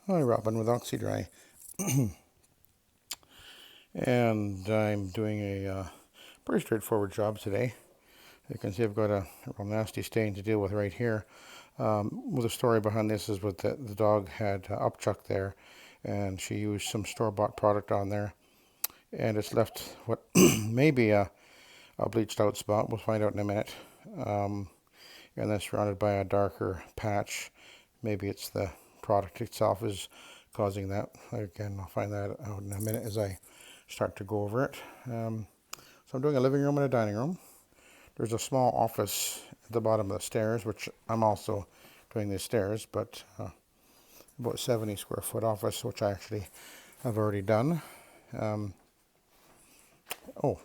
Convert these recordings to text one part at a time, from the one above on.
Hi, Robin with Oxy-Dry, and I'm doing a pretty straightforward job today. You can see I've got a real nasty stain to deal with right here. Well, the story behind this is with the dog had upchuck there, and she used some store-bought product on there, and it's left what may be a bleached out spot. We'll find out in a minute. Um, and then surrounded by a darker patch. Maybe it's the product itself is causing that. Again, I'll find that out in a minute as I start to go over it. So I'm doing a living room and a dining room. There's a small office at the bottom of the stairs, which I'm also doing the stairs, but about 70 square foot office, which I actually have already done. Um, oh,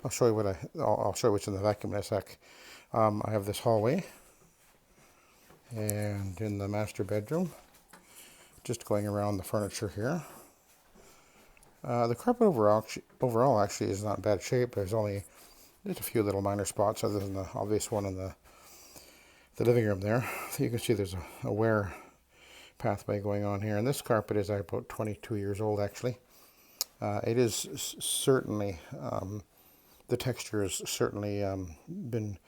I'll show you I'll show you what's in the vacuum in a sec. I have this hallway, and in the master bedroom, just going around the furniture here. The carpet overall actually is not in bad shape. There's only just a few little minor spots other than the obvious one in the living room there. So you can see there's a wear pathway going on here. And this carpet is about 22 years old actually. It is certainly, the texture has certainly been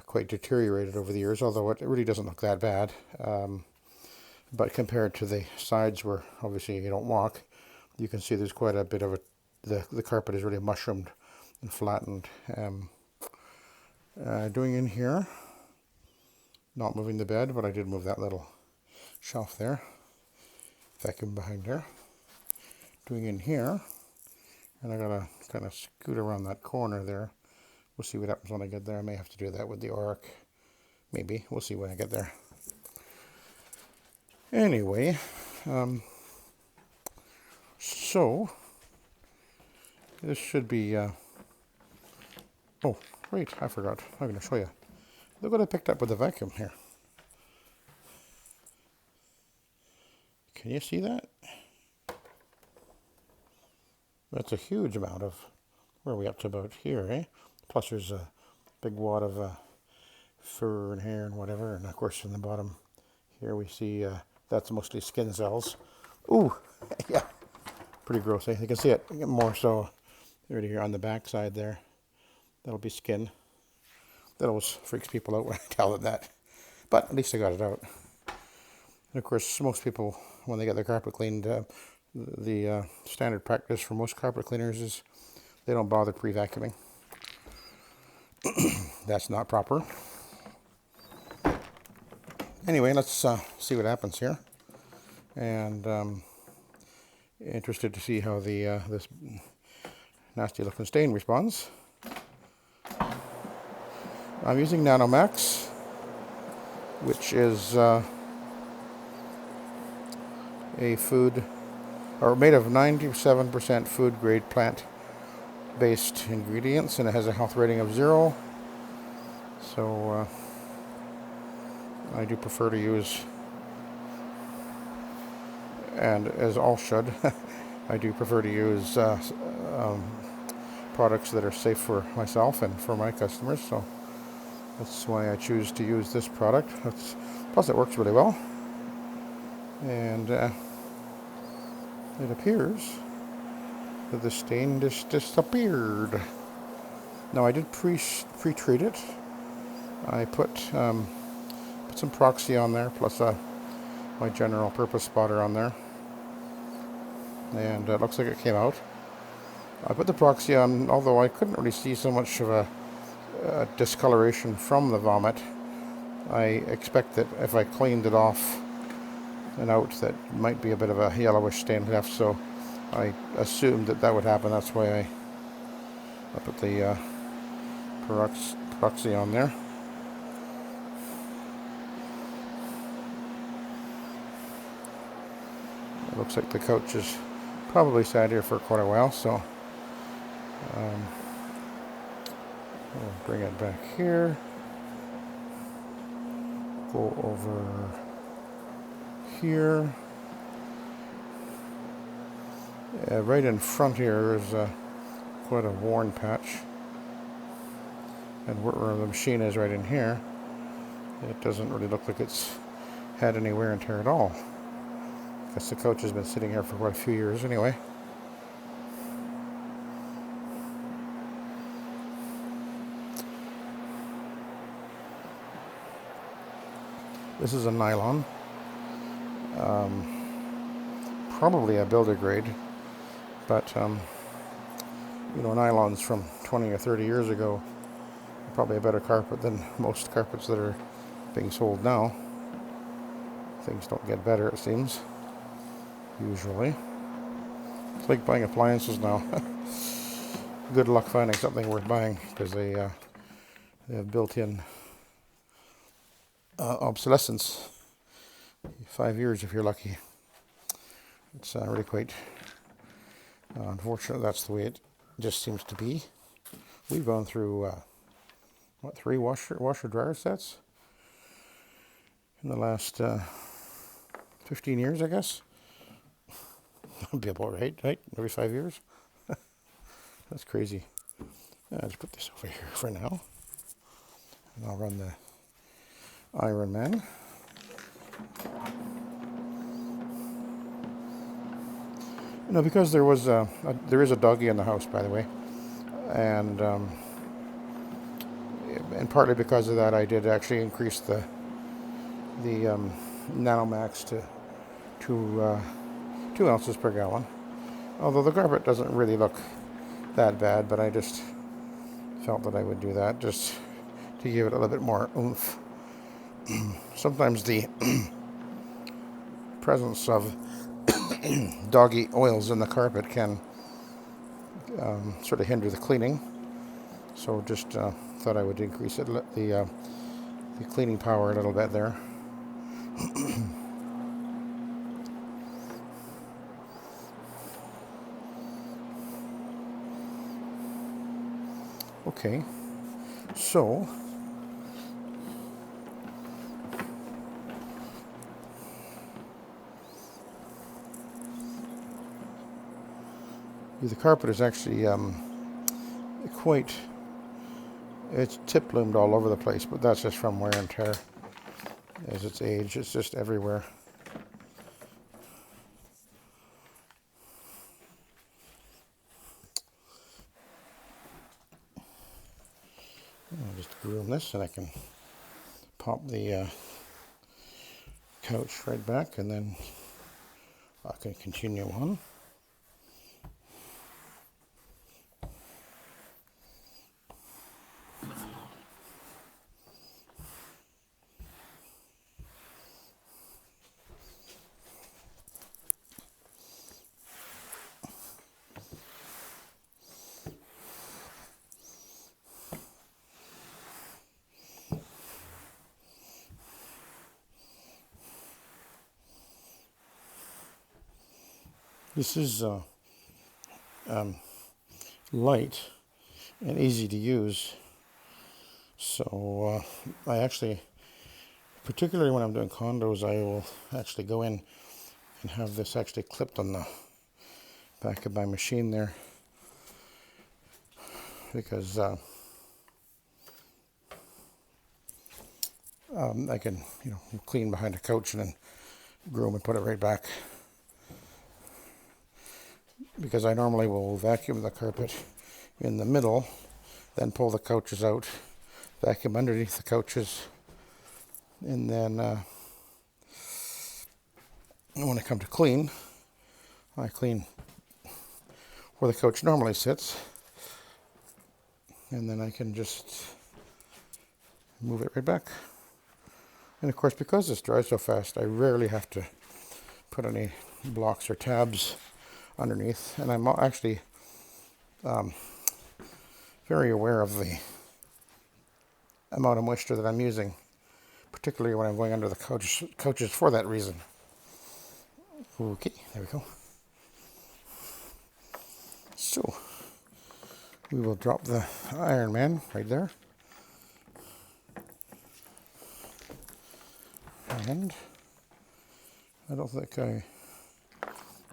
quite deteriorated over the years, although it really doesn't look that bad. But compared to the sides where obviously you don't walk, you can see there's quite a bit of the carpet is really mushroomed and flattened. Doing in here, not moving the bed, but I did move that little shelf there, vacuum behind there. Doing in here, and I gotta kind of scoot around that corner there. We'll see what happens when I get there. I may have to do that with the Oric. Maybe. We'll see when I get there. Anyway, so this should be, oh, wait, I forgot. I'm going to show you. Look what I picked up with the vacuum here. Can you see that? That's a huge amount of, where are we up to about here, eh? Plus there's a big wad of fur and hair and whatever. And of course in the bottom here we see that's mostly skin cells. Ooh, yeah, pretty gross, eh? You can see it more so right here on the back side there. That'll be skin. That always freaks people out when I tell them that. But at least I got it out. And of course, most people, when they get their carpet cleaned, the standard practice for most carpet cleaners is they don't bother pre-vacuuming. That's not proper. Anyway, let's see what happens here. And interested to see how this nasty looking stain responds. I'm using Nanomax, which is a food, or made of 97% food grade plant based ingredients, and it has a health rating of 0. So I do prefer to use, and as all should, I do prefer to use products that are safe for myself and for my customers. So that's why I choose to use this product. Plus it works really well. And it appears that the stain just disappeared. Now I did pre-treat it. I put some Proxy on there, plus my general purpose spotter on there. And it looks like it came out. I put the Proxy on, although I couldn't really see so much of a discoloration from the vomit. I expect that if I cleaned it off and out, that might be a bit of a yellowish stain left, so I assumed that would happen. That's why I put the Proxy on there. It looks like the couch is probably sat here for quite a while, so we'll bring it back here. Go over here. Right in front here is quite a worn patch. And where the machine is right in here, it doesn't really look like it's had any wear and tear at all. Guess the couch has been sitting here for quite a few years anyway. This is a nylon, probably a builder grade, but nylons from 20 or 30 years ago are probably a better carpet than most carpets that are being sold now. Things don't get better, it seems, usually. It's like buying appliances now. Good luck finding something worth buying because they have built-in obsolescence. 5 years if you're lucky. It's really quite unfortunate. That's the way it just seems to be. We've gone through 3 washer dryer sets in the last 15 years, I guess. That'd be about right? Every 5 years. That's crazy. I'll just put this over here for now, and I'll run the Iron Man. Because there is a doggy in the house, by the way, and partly because of that, I did actually increase the Nanomax to 2 ounces per gallon. Although the carpet doesn't really look that bad, but I just felt that I would do that just to give it a little bit more oomph. Sometimes the presence of doggy oils in the carpet can sort of hinder the cleaning. So just thought I would increase the cleaning power a little bit there. Okay, so the carpet is actually it's tip loomed all over the place, but that's just from wear and tear. As it's age, it's just everywhere. I'll just groom this, and I can pop the couch right back, and then I can continue on. This is light and easy to use, so I actually, particularly when I'm doing condos, I will actually go in and have this actually clipped on the back of my machine there, because I can clean behind a couch and then groom and put it right back. Because I normally will vacuum the carpet in the middle, then pull the couches out, vacuum underneath the couches, and then when I come to clean, I clean where the couch normally sits, and then I can just move it right back. And of course, because this dries so fast, I rarely have to put any blocks or tabs underneath, and I'm actually very aware of the amount of moisture that I'm using, particularly when I'm going under the couches for that reason. Okay, there we go. So we will drop the Iron Man right there, and I don't think I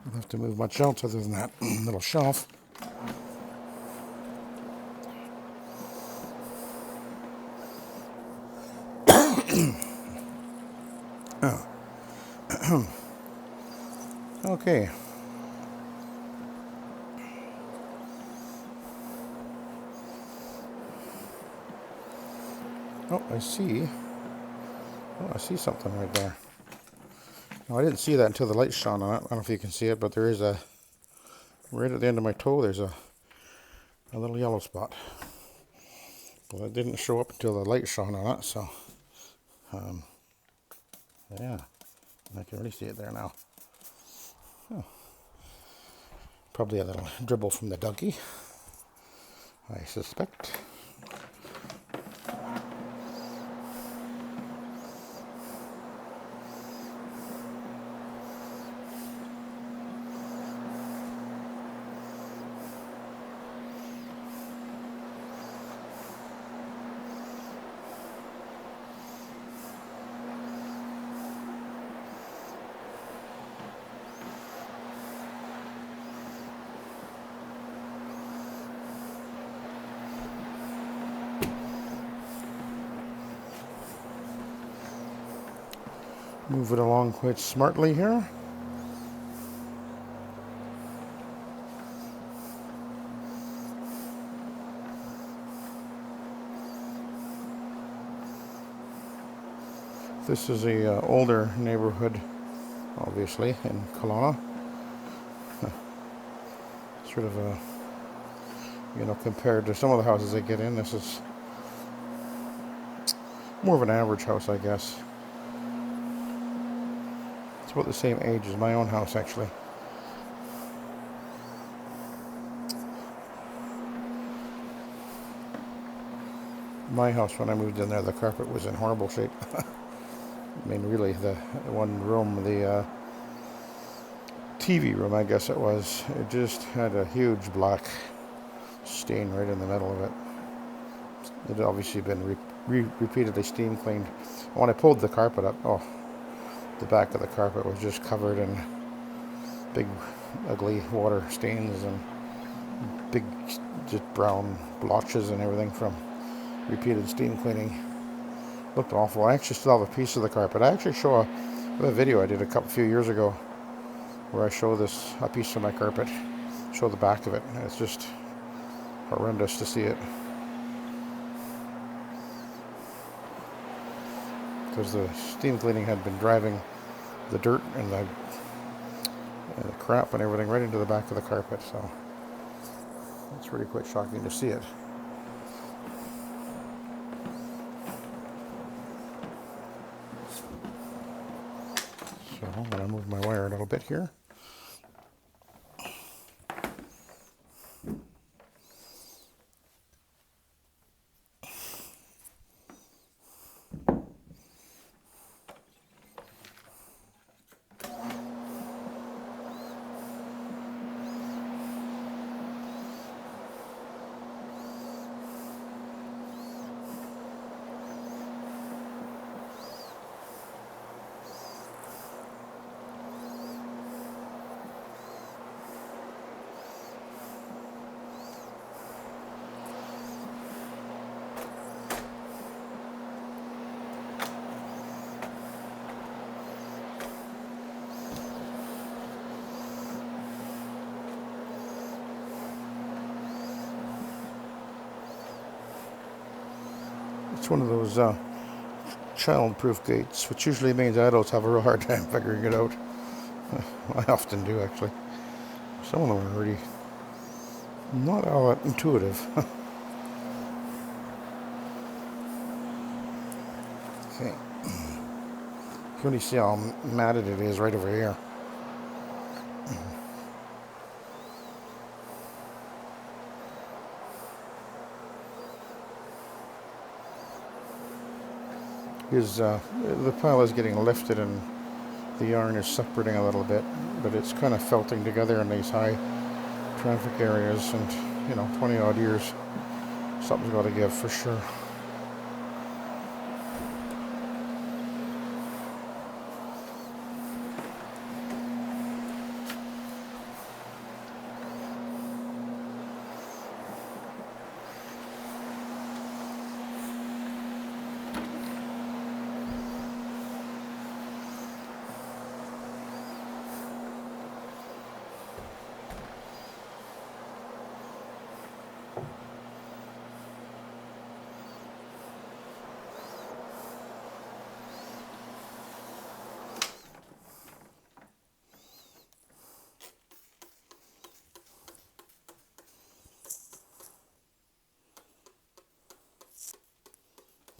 don't have to move much else other than that little shelf. Okay. Oh, I see. Oh, I see something right there. Well, I didn't see that until the light shone on it. I don't know if you can see it, but there is a, right at the end of my toe, there's a little yellow spot. Well, it didn't show up until the light shone on it, so, yeah, I can really see it there now. Oh, probably a little dribble from the donkey, I suspect. Move it along quite smartly here. This is a older neighborhood, obviously, in Kelowna. Sort of a, compared to some of the houses I get in, this is more of an average house, I guess. It's about the same age as my own house, actually. My house, when I moved in there, the carpet was in horrible shape. I mean, really, the one room, the TV room, I guess it was, it just had a huge black stain right in the middle of it. It had obviously been repeatedly steam cleaned. When I pulled the carpet up, oh, the back of the carpet was just covered in big, ugly water stains and big, just brown blotches and everything from repeated steam cleaning. Looked awful. I actually still have a piece of the carpet. I actually show a video I did a few years ago where I show a piece of my carpet, show the back of it. It's just horrendous to see it. Because the steam cleaning had been driving the dirt and the crap and everything right into the back of the carpet, so it's really quite shocking to see it. So I'm going to move my wire a little bit here. It's one of those child-proof gates, which usually means adults have a real hard time figuring it out. I often do, actually. Some of them are really not all that intuitive. Okay. You can only see how matted it is right over here. The pile is getting lifted and the yarn is separating a little bit, but it's kind of felting together in these high traffic areas, and 20 odd years, something's got to give for sure.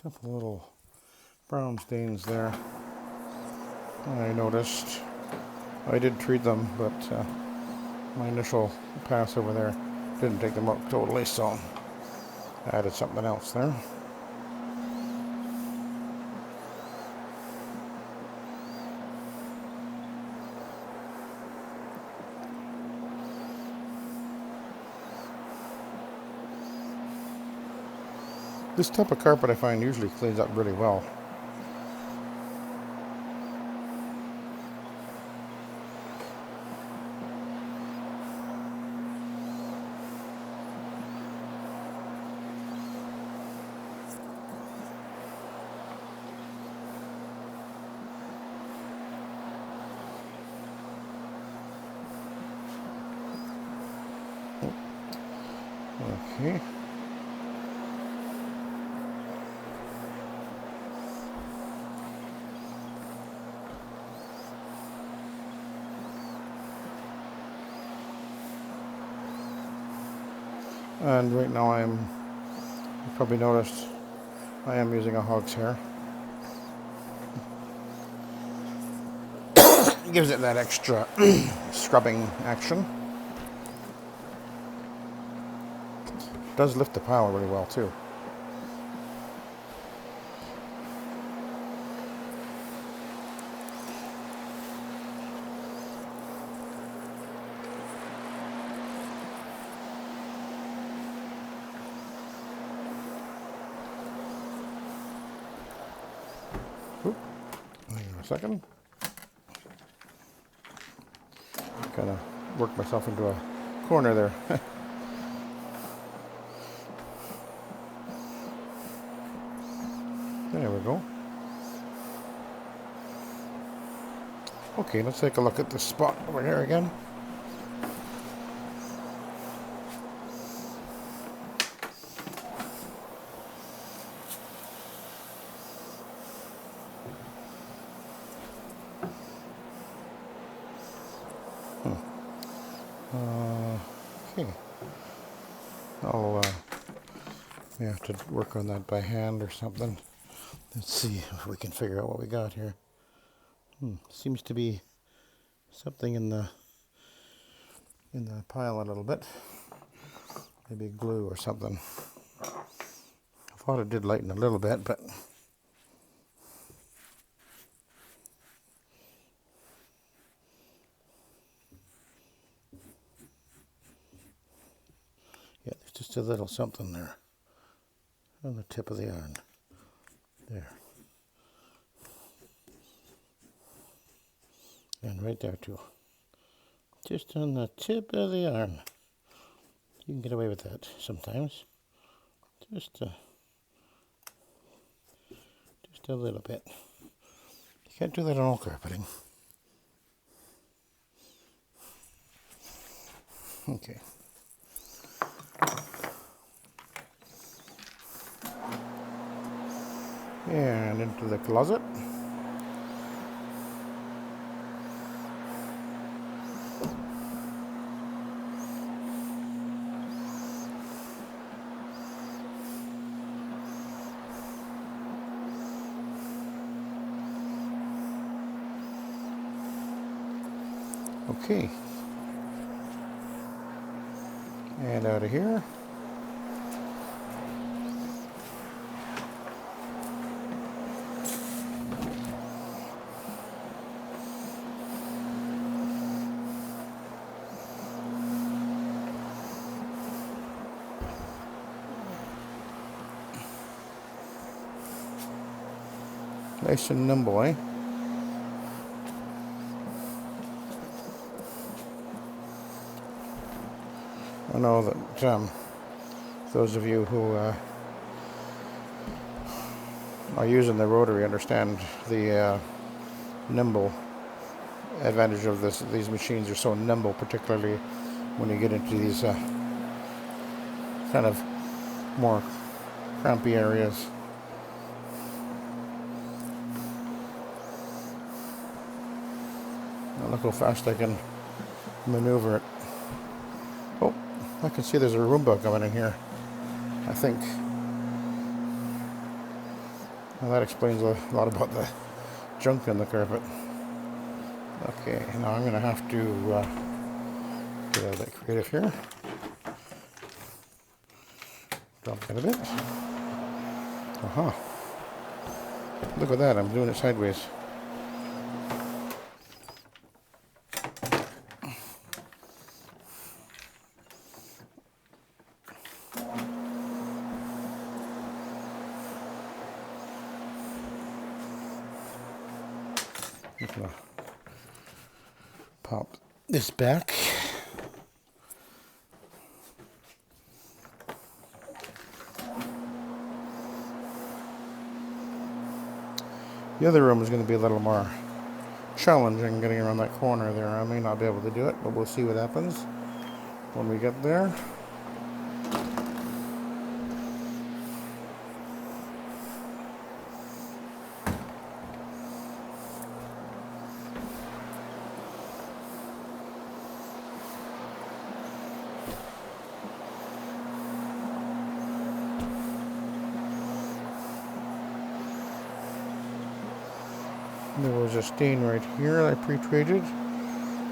Couple little brown stains there. I noticed. I did treat them, but my initial pass over there didn't take them out totally, so I added something else there. This type of carpet I find usually cleans up really well. Okay. And right now you probably noticed, I am using a hog's hair. It gives it that extra scrubbing action. It does lift the pile really well too. Oop. Hang on a second. Kind of worked myself into a corner there. There we go. Okay, let's take a look at this spot over here again. Okay. I'll we have to work on that by hand or something. Let's see if we can figure out what we got here. Seems to be something in the pile a little bit. Maybe glue or something. I thought it did lighten a little bit, but yeah, there's just a little something there on the tip of the iron. There. And right there too. Just on the tip of the iron. You can get away with that sometimes. Just a little bit. You can't do that on all carpeting. Okay. And into the closet. Okay. And out of here. Nice and nimble, eh? I know that those of you who are using the rotary understand the nimble advantage of this. These machines are so nimble, particularly when you get into these kind of more crampy areas. Now look how fast I can maneuver it. Oh, I can see there's a Roomba coming in here, I think. Now that explains a lot about the junk in the carpet. Okay, now I'm going to have to get out of that creative here. Drop that a bit. Aha. Look at that, I'm doing it sideways. Just gonna pop this back. The other room is going to be a little more challenging getting around that corner there. I may not be able to do it, but we'll see what happens when we get there. There was a stain right here I pre-treated,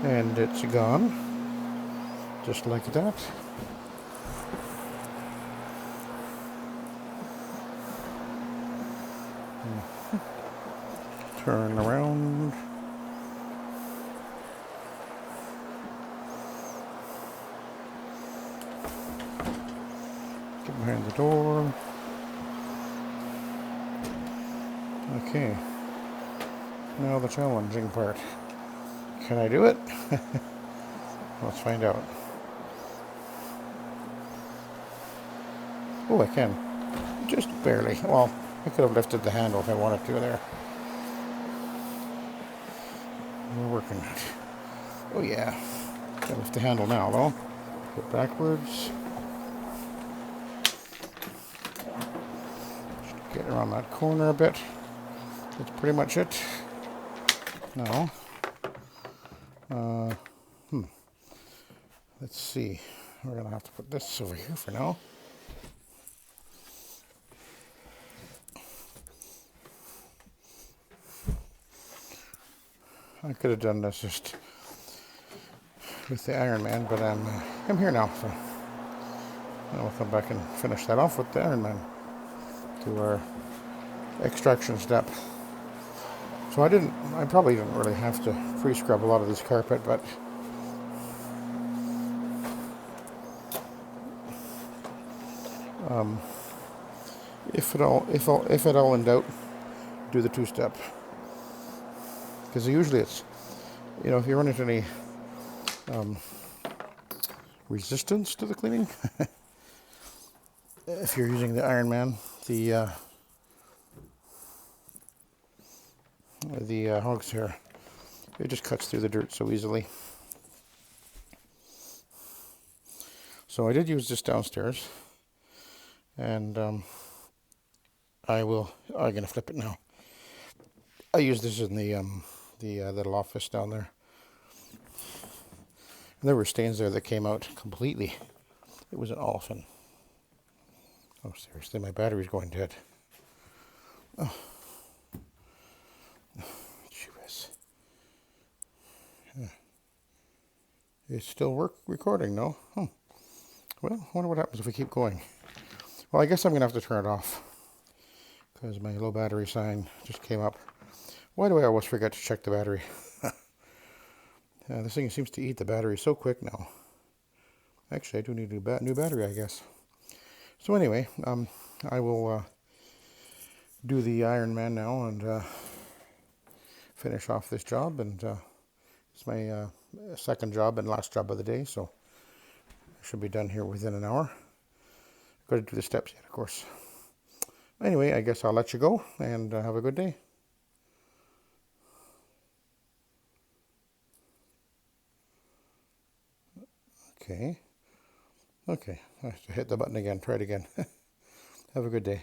and it's gone, just like that. Turn around. Get behind the door. Okay. Now the challenging part. Can I do it? Let's find out. Oh, I can. Just barely. Well, I could have lifted the handle if I wanted to there. We're working on it. Oh yeah. Gotta lift the handle now though. Go backwards. Just get around that corner a bit. That's pretty much it. Now, let's see. We're gonna have to put this over here for now. I could have done this just with the Iron Man, but I'm here now, so I'll come back and finish that off with the Iron Man to our extraction step. So I probably didn't really have to pre-scrub a lot of this carpet, but if at all in doubt, do the two-step. Because usually it's, if you run into any resistance to the cleaning, if you're using the Iron Man, the hogs here, it just cuts through the dirt so easily. So I did use this downstairs, and I'm gonna flip it now. I used this in the little office down there. And there were stains there that came out completely. It was an olefin. Oh, seriously, my battery's going dead. Oh. Jeez. Yeah. It's still recording, no? Well, I wonder what happens if we keep going. Well, I guess I'm going to have to turn it off, because my low battery sign just came up. Why do I always forget to check the battery? This thing seems to eat the battery so quick now. Actually, I do need a new battery, I guess. So anyway, I will do the Iron Man now and finish off this job. And it's my second job and last job of the day, so I should be done here within an hour. Got to do the steps yet, of course. Anyway, I guess I'll let you go, and have a good day. Okay, I have to hit the button again. Try it again. Have a good day.